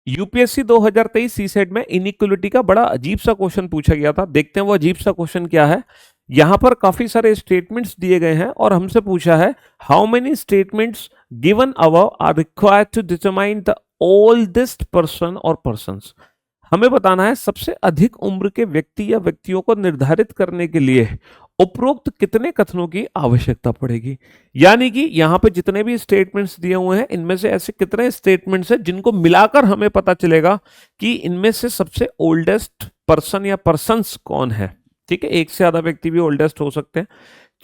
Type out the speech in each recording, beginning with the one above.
UPSC 2023 CSAT में inequality का बड़ा अजीब सा क्वेश्चन पूछा गया था। देखते हैं वो अजीब सा क्वेश्चन क्या है। यहां पर काफी सारे स्टेटमेंट्स दिए गए हैं और हमसे पूछा है how many statements given above are required to determine the oldest person और पर्सन्स। हमें बताना है सबसे अधिक उम्र के व्यक्ति या व्यक्तियों को निर्धारित करने के लिए उपरोक्त कितने कथनों की आवश्यकता पड़ेगी। यानी कि यहां पे जितने भी स्टेटमेंट्स दिए हुए हैं इनमें से ऐसे कितने स्टेटमेंट्स हैं जिनको मिलाकर हमें पता चलेगा कि इनमें से सबसे ओल्डेस्ट पर्सन या पर्सन्स कौन है। ठीक है, एक से ज्यादा व्यक्ति भी ओल्डेस्ट हो सकते हैं।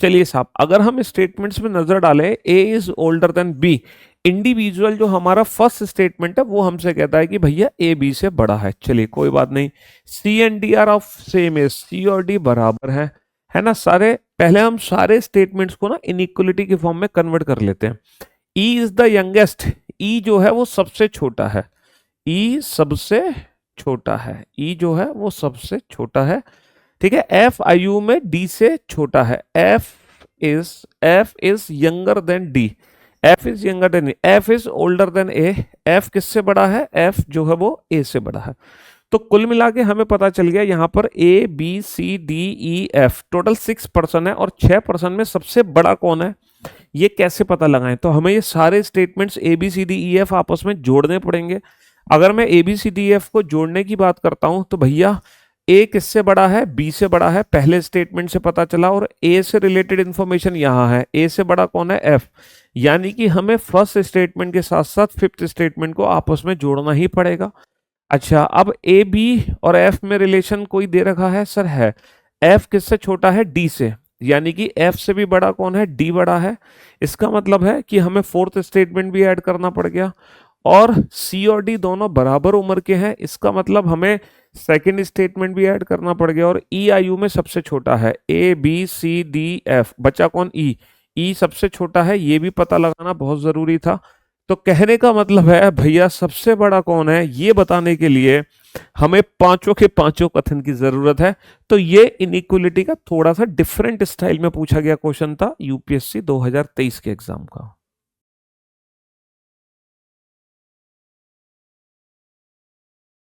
चलिए साहब, अगर हम स्टेटमेंट्स में नजर डालें A is older than B, individual जो हमारा फर्स्ट स्टेटमेंट है वो हमसे कहता है कि भैया ए बी से बड़ा है। चलिए कोई बात नहीं, C and D are of same age, C और डी बराबर है ना। सारे पहले हम सारे स्टेटमेंट्स को ना इनइक्वलिटी के फॉर्म में कन्वर्ट कर लेते हैं। ई इज द यंगेस्ट, ई जो है वो सबसे छोटा है, ई सबसे छोटा है, ई जो है वो सबसे छोटा है। ठीक है, एफ आयु में डी से छोटा है, F is younger than D, F is younger than, F is older then A, F किससे बड़ा है, एफ जो है वो ए से बड़ा है। तो कुल मिला के हमें पता चल गया यहाँ पर A B C D E F total 6 person है और 6 पर्सन में सबसे बड़ा कौन है ये कैसे पता लगाएं। तो हमें ये सारे statements A B C D E F आपस में जोड़ने पड़ेंगे। अगर मैं A B C D F को जोड़ने की बात करता हूं तो भैया ए किससे बड़ा है, बी से बड़ा है, पहले स्टेटमेंट से पता चला, और ए से रिलेटेड इंफॉर्मेशन यहाँ है, ए से बड़ा कौन है, एफ। यानी कि हमें फर्स्ट स्टेटमेंट के साथ साथ फिफ्थ स्टेटमेंट को आपस में जोड़ना ही पड़ेगा। अच्छा, अब ए बी और एफ में रिलेशन कोई दे रखा है सर, है। एफ किससे छोटा है, डी से, यानी कि एफ से भी बड़ा कौन है, डी बड़ा है। इसका मतलब है कि हमें फोर्थ स्टेटमेंट भी ऐड करना पड़ गया, और सी और डी दोनों बराबर उम्र के हैं, इसका मतलब हमें सेकंड स्टेटमेंट भी ऐड करना पड़ गया। और ई आयु में सबसे छोटा है, A B C D F, बचा कौन, ई, ई सबसे छोटा है, ये भी पता लगाना बहुत जरूरी था। तो कहने का मतलब है भैया सबसे बड़ा कौन है ये बताने के लिए हमें पांचों के पांचों कथन की जरूरत है। तो ये इनइक्वलिटी का थोड़ा सा डिफरेंट स्टाइल में पूछा गया क्वेश्चन था यूपीएससी 2023 के एग्जाम का।